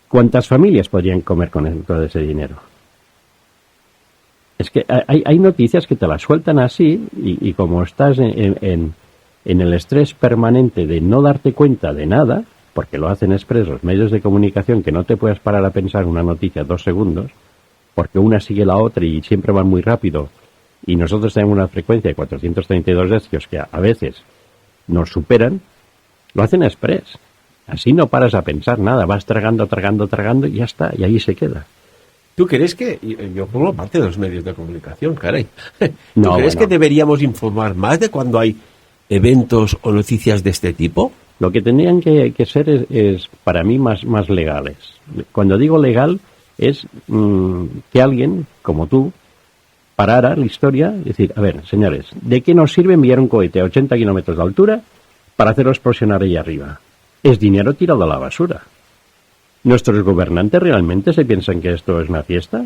¿Cuántas familias podrían comer con todo ese dinero? Es que hay noticias que te las sueltan así y como estás en el estrés permanente de no darte cuenta de nada, porque lo hacen expresos medios de comunicación que no te puedes parar a pensar una noticia 2 segundos, porque una sigue la otra y siempre van muy rápido, y nosotros tenemos una frecuencia de 432 hercios que a veces nos superan, lo hacen express. Así no paras a pensar nada, vas tragando y ya está, y ahí se queda. ¿Tú crees que, yo formo parte de los medios de comunicación, caray, ¿tú no, crees que deberíamos informar más de cuando hay eventos o noticias de este tipo? Lo que tendrían que ser es para mí más legales. Cuando digo legal es que alguien, como tú, parara la historia y decir, a ver, señores, ¿de qué nos sirve enviar un cohete a 80 kilómetros de altura para hacerlo explosionar ahí arriba? Es dinero tirado a la basura. ¿Nuestros gobernantes realmente se piensan que esto es una fiesta?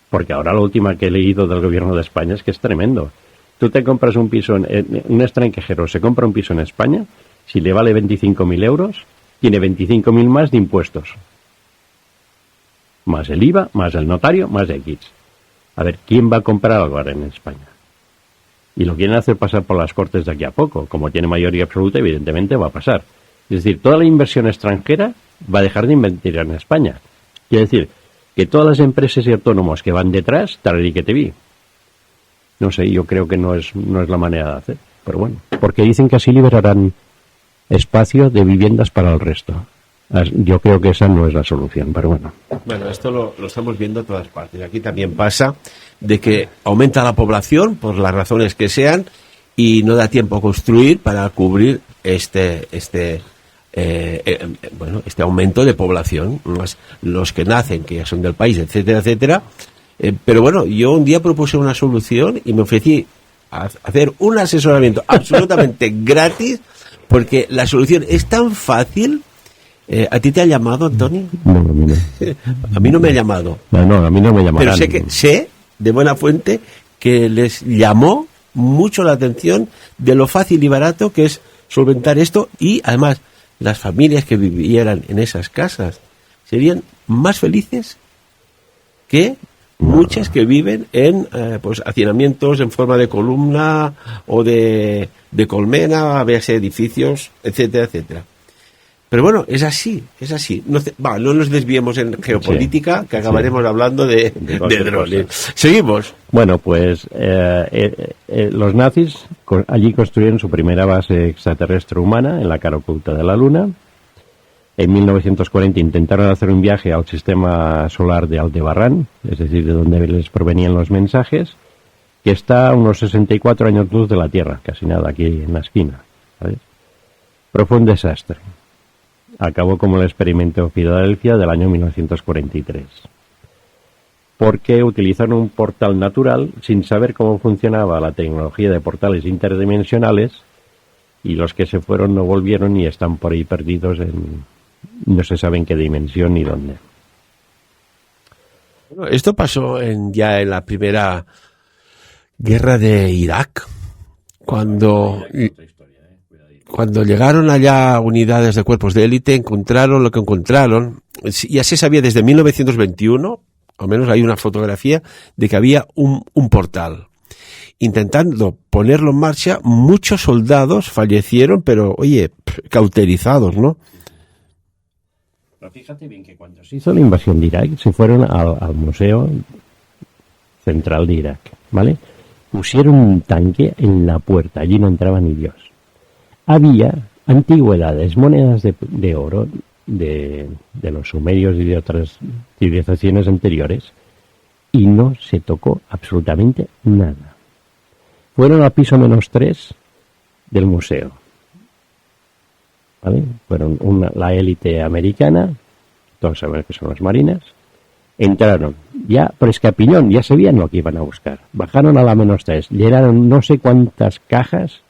Porque ahora la última que he leído del gobierno de España es que es tremendo. Tú te compras un piso, un extranjero se compra un piso en España, si le vale 25.000 euros, tiene 25.000 más de impuestos. Más el IVA, más el notario, más X. A ver, ¿quién va a comprar algo ahora en España? Y lo quieren hacer pasar por las Cortes de aquí a poco. Como tiene mayoría absoluta, evidentemente va a pasar. Es decir, toda la inversión extranjera va a dejar de invertir en España. Quiere decir que todas las empresas y autónomos que van detrás, tal y que te vi. No sé, yo creo que no es la manera de hacer. Pero bueno, porque dicen que así liberarán espacio de viviendas para el resto. Yo creo que esa no es la solución, pero bueno. Bueno, esto lo estamos viendo en todas partes. Aquí también pasa de que aumenta la población por las razones que sean y no da tiempo a construir para cubrir este aumento de población, más los que nacen, que ya son del país, etcétera, etcétera. Pero bueno, yo un día propuse una solución y me ofrecí a hacer un asesoramiento absolutamente gratis, porque la solución es tan fácil. ¿A ti te ha llamado, Antonio? No, a mí no. A mí no me ha llamado. No, a mí no me llamarán. Pero sé de buena fuente que les llamó mucho la atención de lo fácil y barato que es solventar esto, y además las familias que vivieran en esas casas serían más felices muchas que viven en pues hacinamientos en forma de columna o de colmena, a veces edificios, etcétera, etcétera. Pero bueno, es así. No nos desviemos en geopolítica, que acabaremos hablando de drones. Seguimos. Bueno, pues los nazis allí construyeron su primera base extraterrestre humana en la cara oculta de la Luna. En 1940 intentaron hacer un viaje al sistema solar de Aldebarán, es decir, de donde les provenían los mensajes, que está a unos 64 años luz de la Tierra, casi nada, aquí en la esquina, ¿sabes? Pero fue un desastre. Acabó como el experimento Filadelfia del año 1943. Porque utilizaron un portal natural sin saber cómo funcionaba la tecnología de portales interdimensionales, y los que se fueron no volvieron y están por ahí perdidos no se sabe en qué dimensión ni dónde. Bueno, esto pasó ya en la primera guerra de Irak, cuando llegaron allá unidades de cuerpos de élite, encontraron lo que encontraron. Ya se sabía desde 1921, al menos hay una fotografía, de que había un portal. Intentando ponerlo en marcha, muchos soldados fallecieron, pero, oye, cauterizados, ¿no? Pero fíjate bien que cuando se hizo la invasión de Irak, se fueron al Museo Central de Irak, ¿vale? Pusieron un tanque en la puerta, allí no entraba ni Dios. Había antigüedades, monedas de oro de los sumerios y de otras civilizaciones anteriores, y no se tocó absolutamente nada. Fueron al piso -3 del museo, ¿vale? Fueron la élite americana, todos saben que son las marinas, entraron, ya, pero es que a piñón, ya sabían lo que iban a buscar. Bajaron a la -3, llenaron no sé cuántas cajas,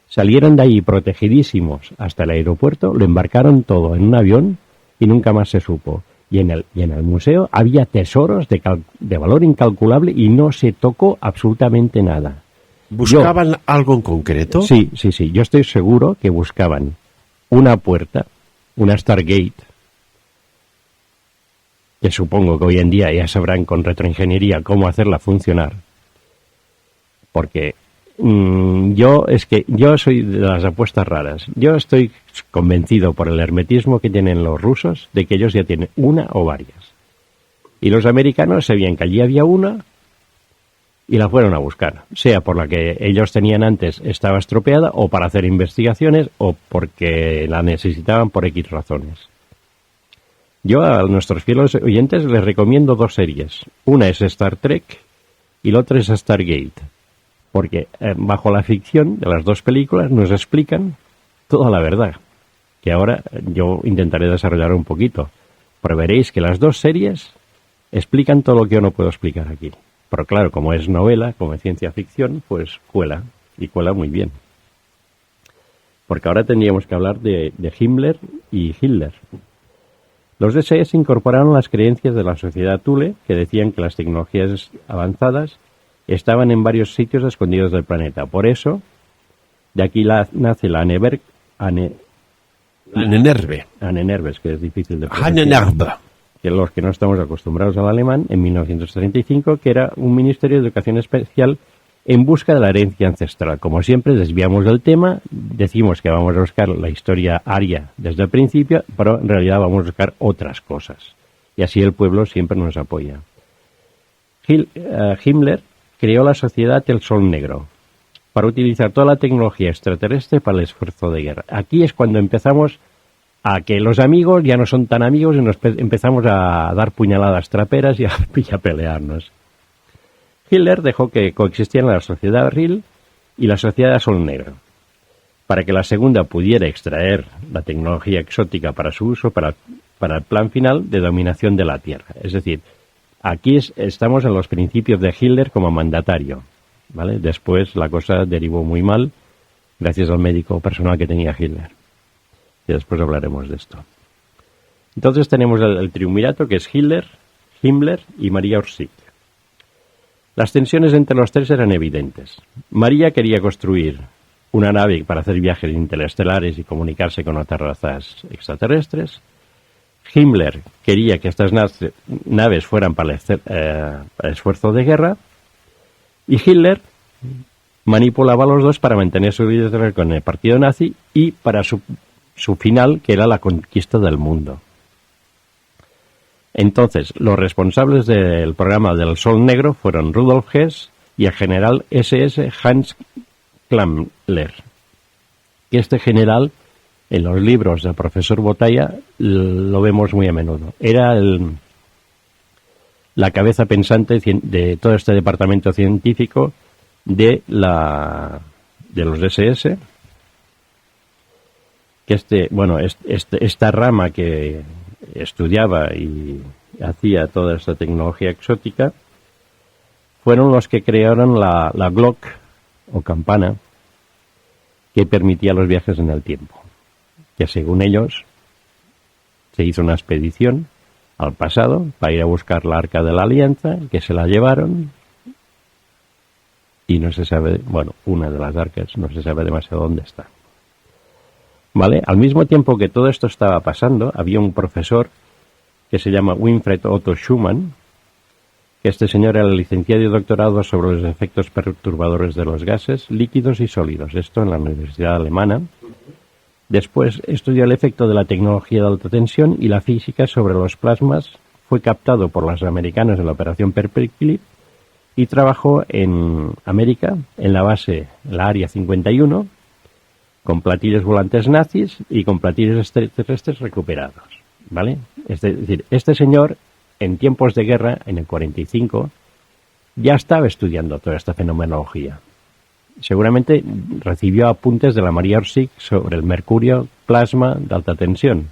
salieron de ahí protegidísimos hasta el aeropuerto, lo embarcaron todo en un avión y nunca más se supo. Y en el museo había tesoros de valor incalculable y no se tocó absolutamente nada. ¿Buscaban algo en concreto? Sí. Yo estoy seguro que buscaban una puerta, una Stargate, que supongo que hoy en día ya sabrán con retroingeniería cómo hacerla funcionar. Porque yo soy de las apuestas raras. Yo estoy convencido por el hermetismo que tienen los rusos de que ellos ya tienen una o varias. Y los americanos sabían que allí había una y la fueron a buscar, sea por la que ellos tenían antes estaba estropeada, o para hacer investigaciones, o porque la necesitaban por X razones. Yo a nuestros fieles oyentes les recomiendo 2 series. Una es Star Trek y la otra es Stargate. Porque bajo la ficción de las 2 películas nos explican toda la verdad, que ahora yo intentaré desarrollar un poquito. Pero veréis que las 2 series explican todo lo que yo no puedo explicar aquí. Pero claro, como es novela, como es ciencia ficción, pues cuela, y cuela muy bien. Porque ahora tendríamos que hablar de Himmler y Hitler. Los SS incorporaron las creencias de la sociedad Thule, que decían que las tecnologías avanzadas estaban en varios sitios escondidos del planeta. Por eso, de aquí nace la Ahnenerbe, que es difícil de pronunciar. Que los que no estamos acostumbrados al alemán, en 1935, que era un ministerio de educación especial en busca de la herencia ancestral. Como siempre, desviamos del tema, decimos que vamos a buscar la historia aria desde el principio, pero en realidad vamos a buscar otras cosas. Y así el pueblo siempre nos apoya. Himmler creó la sociedad del Sol Negro para utilizar toda la tecnología extraterrestre para el esfuerzo de guerra. Aquí es cuando empezamos a que los amigos ya no son tan amigos y nos empezamos a dar puñaladas traperas y a pelearnos. Hitler dejó que coexistieran la sociedad Rill y la sociedad Sol Negro, para que la segunda pudiera extraer la tecnología exótica para su uso, para el plan final de dominación de la Tierra. Es decir, aquí estamos en los principios de Hitler como mandatario, ¿vale? Después la cosa derivó muy mal gracias al médico personal que tenía Hitler. Y después hablaremos de esto. Entonces tenemos el triunvirato, que es Hitler, Himmler y María Orsic. Las tensiones entre los 3 eran evidentes. María quería construir una nave para hacer viajes interestelares y comunicarse con otras razas extraterrestres. Himmler quería que estas naves fueran para el esfuerzo de guerra, y Hitler manipulaba a los dos para mantener su liderazgo con el partido nazi y para su final, que era la conquista del mundo. Entonces, los responsables del programa del Sol Negro fueron Rudolf Hess y el general SS Hans Klammler. Que este general, en los libros del profesor Botalla, lo vemos muy a menudo. Era la cabeza pensante de todo este departamento científico de los SS. Que esta rama que estudiaba y hacía toda esta tecnología exótica, fueron los que crearon la Glock o campana que permitía los viajes en el tiempo. Que según ellos se hizo una expedición al pasado para ir a buscar la Arca de la Alianza, que se la llevaron y no se sabe, una de las arcas no se sabe demasiado dónde está. ¿Vale? Al mismo tiempo que todo esto estaba pasando, había un profesor que se llama Winfried Otto Schumann, que este señor era licenciado y doctorado sobre los efectos perturbadores de los gases, líquidos y sólidos, esto en la Universidad Alemana. Después estudió el efecto de la tecnología de alta tensión y la física sobre los plasmas, fue captado por los americanos en la Operación Paperclip y trabajó en América, en la base, la Área 51, con platillos volantes nazis y con platillos extraterrestres recuperados, ¿vale? Es decir, este señor, en tiempos de guerra, en el 45, ya estaba estudiando toda esta fenomenología. Seguramente recibió apuntes de la María Orsic sobre el mercurio plasma de alta tensión,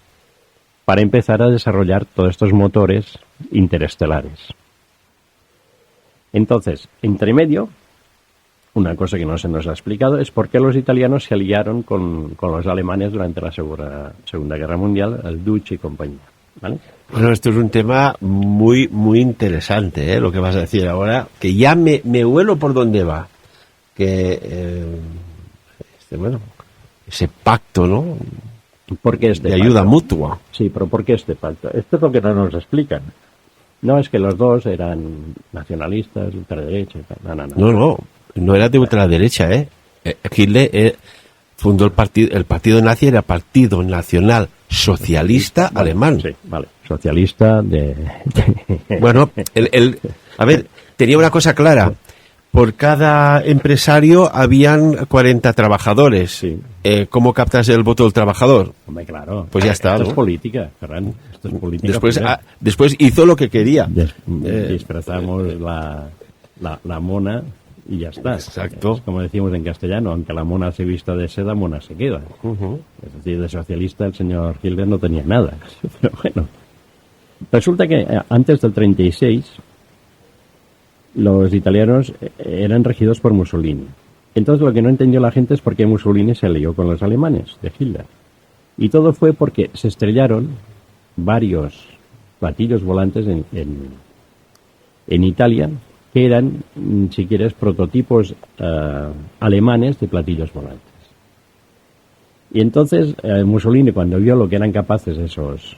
para empezar a desarrollar todos estos motores interestelares. Entonces, entre medio, una cosa que no se nos ha explicado es por qué los italianos se aliaron con los alemanes durante la Segunda Guerra Mundial, el Duce y compañía, ¿vale? Bueno, esto es un tema muy, muy interesante, ¿eh? Lo que vas a decir ahora, que ya me huelo por dónde va. Que, ese pacto, ¿no? ¿Por qué de ayuda mutua. Sí, pero ¿por qué este pacto? Esto es lo que no nos explican. No es que los dos eran nacionalistas, ultraderecha, No era de ultraderecha, ¿eh? Hitler fundó el partido nazi, era Partido Nacional Socialista Alemán. Sí, vale, socialista de... Bueno, a ver, tenía una cosa clara. Por cada empresario habían 40 trabajadores. Sí. ¿Cómo captas el voto del trabajador? Hombre, claro. Pues ya está, esto ¿no? Es política, Ferran. Esto es política. Después hizo lo que quería. Disfrazamos la mona y ya está. Exacto. Es como decimos en castellano, aunque la mona se vista de seda, mona se queda. Uh-huh. Es decir, de socialista el señor Hitler no tenía nada. Pero bueno. Resulta que antes del 36... los italianos eran regidos por Mussolini. Entonces lo que no entendió la gente es por qué Mussolini se alió con los alemanes de Hitler. Y todo fue porque se estrellaron varios platillos volantes en Italia, que eran, si quieres, prototipos alemanes de platillos volantes. Y entonces Mussolini, cuando vio lo que eran capaces esos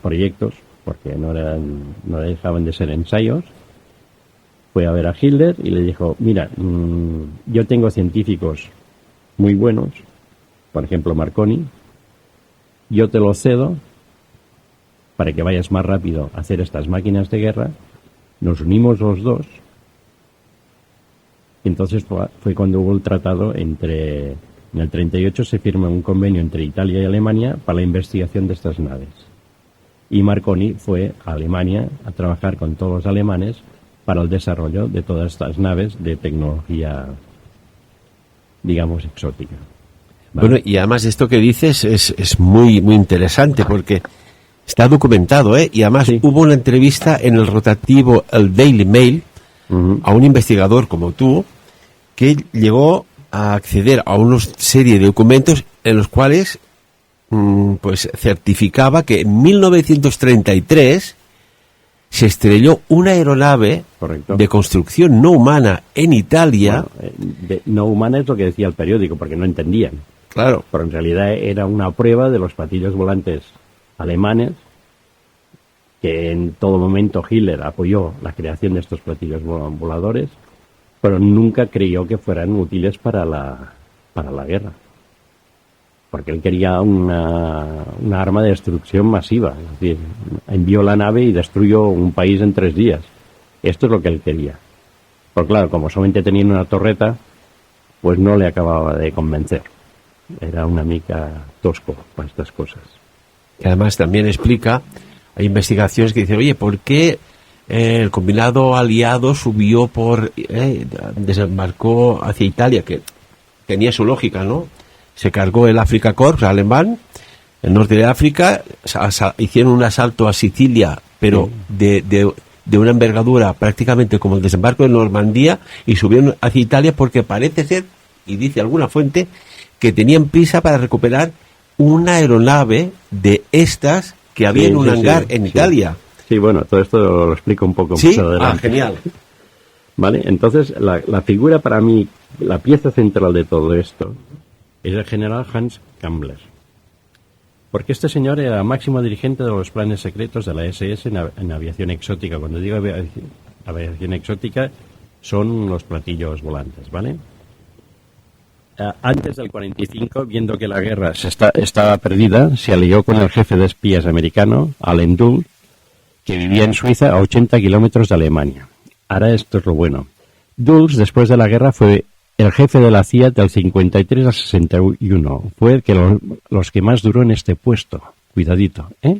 proyectos, porque no dejaban de ser ensayos, fue a ver a Hitler y le dijo, mira, yo tengo científicos muy buenos, por ejemplo Marconi, yo te lo cedo para que vayas más rápido a hacer estas máquinas de guerra, nos unimos los dos, y entonces fue cuando hubo el tratado en el 38 se firma un convenio entre Italia y Alemania para la investigación de estas naves. Y Marconi fue a Alemania a trabajar con todos los alemanes para el desarrollo de todas estas naves de tecnología, digamos, exótica. ¿Vale? Bueno, y además esto que dices es muy, muy interesante porque está documentado, ¿eh? Y además sí. Hubo una entrevista en el rotativo, el Daily Mail, a un investigador como tú, que llegó a acceder a una serie de documentos en los cuales pues certificaba que en 1933 se estrelló una aeronave Correcto. De construcción no humana en Italia. Bueno, no humana es lo que decía el periódico, porque no entendían. Claro. Pero en realidad era una prueba de los platillos volantes alemanes, que en todo momento Hitler apoyó la creación de estos platillos voladores, pero nunca creyó que fueran útiles para la guerra. Porque él quería una arma de destrucción masiva. Es decir, envió la nave y destruyó un país en 3 días. Esto es lo que él quería. Pero claro, como solamente tenía una torreta, pues no le acababa de convencer. Era una mica tosco para estas cosas. Y además también explica, hay investigaciones que dicen, oye, ¿por qué el combinado aliado subió desembarcó hacia Italia? Que tenía su lógica, ¿no? Se cargó el Afrika Korps alemán, el norte de África, hicieron un asalto a Sicilia, pero de una envergadura prácticamente como el desembarco de Normandía, y subieron hacia Italia porque parece ser, y dice alguna fuente, que tenían prisa para recuperar una aeronave de estas que había en un hangar en Italia. Sí, bueno, todo esto lo explico un poco más adelante. Genial. Vale, entonces la figura para mí, la pieza central de todo esto, es el general Hans Kammler. Porque este señor era máximo dirigente de los planes secretos de la SS en aviación exótica. Cuando digo aviación exótica, son los platillos volantes, ¿vale? Antes del 45, viendo que la guerra estaba perdida, se alió con el jefe de espías americano, Allen Dulles, que vivía en Suiza a 80 kilómetros de Alemania. Ahora esto es lo bueno. Dulles, después de la guerra, fue el jefe de la CIA del 53 al 61. Fue el que los que más duró en este puesto. Cuidadito, ¿eh?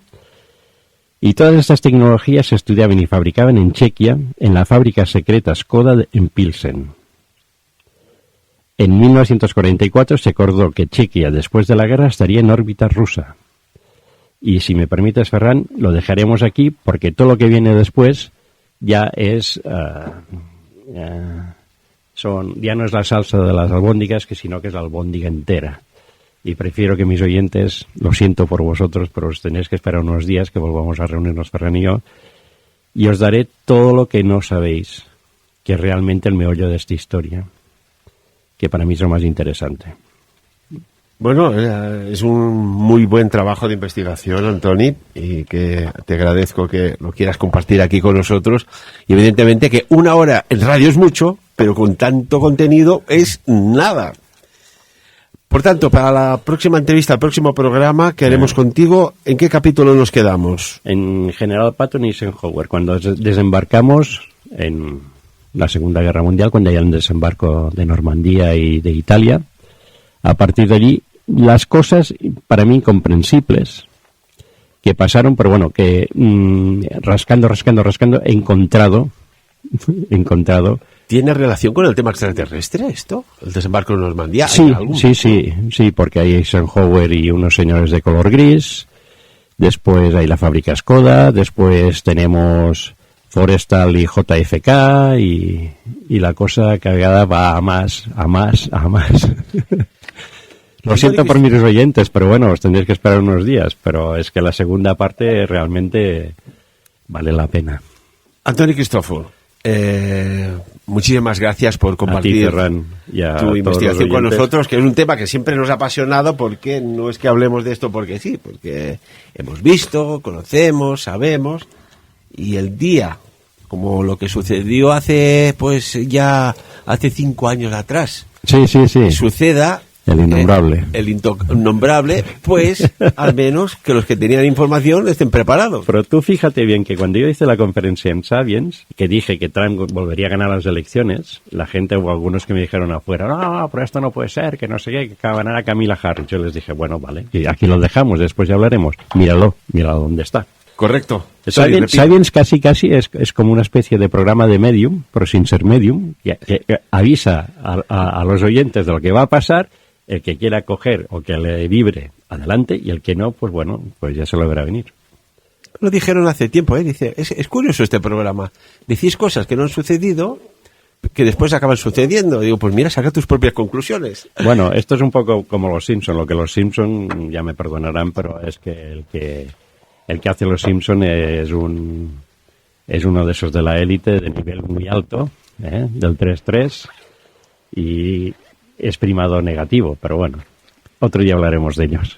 Y todas estas tecnologías se estudiaban y fabricaban en Chequia, en la fábrica secreta Skoda en Pilsen. En 1944 se acordó que Chequia, después de la guerra, estaría en órbita rusa. Y si me permites, Ferran, lo dejaremos aquí porque todo lo que viene después ya es... ya no es la salsa de las albóndigas, sino que es la albóndiga entera. Y prefiero que mis oyentes, lo siento por vosotros, pero os tenéis que esperar unos días que volvamos a reunirnos, Ferran y yo, y os daré todo lo que no sabéis, que es realmente el meollo de esta historia, que para mí es lo más interesante. Bueno, es un muy buen trabajo de investigación, Antoni, y que te agradezco que lo quieras compartir aquí con nosotros. Y evidentemente que 1 hora en radio es mucho, pero con tanto contenido es nada. Por tanto, para la próxima entrevista, el próximo programa que haremos contigo, ¿en qué capítulo nos quedamos? En General Patton y Eisenhower, cuando desembarcamos en la Segunda Guerra Mundial, cuando hay el desembarco de Normandía y de Italia. A partir de allí, las cosas, para mí, incomprensibles que pasaron, pero bueno, que rascando, he encontrado... ¿Tiene relación con el tema extraterrestre esto? ¿El desembarco de Normandía? Sí, porque hay Eisenhower y unos señores de color gris, después hay la fábrica Skoda, después tenemos Forrestal y JFK y la cosa cargada va a más. Lo siento por mis oyentes, pero bueno, os tendréis que esperar unos días, pero es que la segunda parte realmente vale la pena. Antoni Cristòfol, muchísimas gracias por compartir tu investigación con nosotros, que es un tema que siempre nos ha apasionado, porque no es que hablemos de esto porque sí, porque hemos visto, conocemos, sabemos, y el día, como lo que sucedió hace 5 años atrás, suceda... El innombrable. El innombrable, pues, al menos que los que tenían información estén preparados. Pero tú fíjate bien que cuando yo hice la conferencia en Sapiens, que dije que Trump volvería a ganar las elecciones, la gente, o algunos que me dijeron afuera, no, pero esto no puede ser, que no sé qué, que ganará Kamala Harris. Yo les dije, bueno, vale, y aquí lo dejamos, después ya hablaremos. Míralo dónde está. Correcto. Sapiens casi es como una especie de programa de Medium, pero sin ser Medium, que avisa a los oyentes de lo que va a pasar. El que quiera coger o que le vibre, adelante, y el que no, pues bueno, pues ya se lo verá venir. Lo dijeron hace tiempo, dice, es curioso este programa. Decís cosas que no han sucedido, que después acaban sucediendo. Digo, pues mira, saca tus propias conclusiones. Bueno, esto es un poco como los Simpson. Lo que los Simpson, ya me perdonarán, pero es que el que hace los Simpson es uno de esos de la élite de nivel muy alto, del 3-3, y es primado negativo, pero bueno, otro día hablaremos de ellos.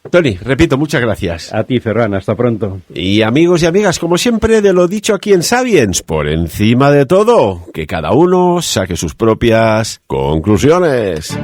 Tony, repito, muchas gracias. A ti, Ferran, hasta pronto. Y amigos y amigas, como siempre, de lo dicho aquí en Sapiens, por encima de todo, que cada uno saque sus propias conclusiones.